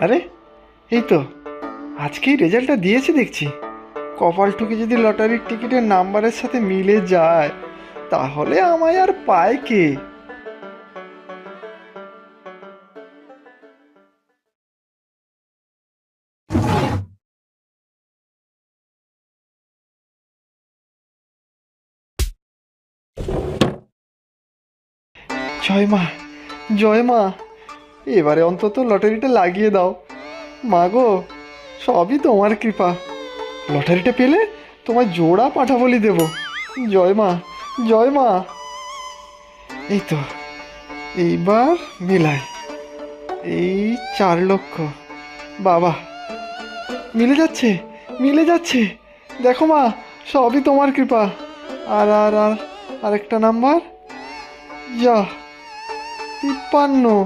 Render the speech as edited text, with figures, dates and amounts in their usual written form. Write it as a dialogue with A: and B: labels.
A: আরে, এই তো আজকেই রেজাল্টটা দিয়েছে দেখছি। কপাল ঠুকে যদি লটারির টিকিটের নাম্বারের সাথে মিলে যায়, তাহলে আমায় আর পায় কে? জয় মা, জয় মা, এবারে অন্তত লটারিটা লাগিয়ে দাও। মা গো, সবই তোমার কৃপা। লটারিটা পেলে তোমায় জোড়া পাঠা বলি দেব। জয় মা, জয় মা। এই তো, এইবার মিলায়। এই 4 লক্ষ। বাবা, মিলে যাচ্ছে, মিলে যাচ্ছে। দেখো মা, সবই তোমার কৃপা। আর আর আর আরেকটা নাম্বার। যা, 53।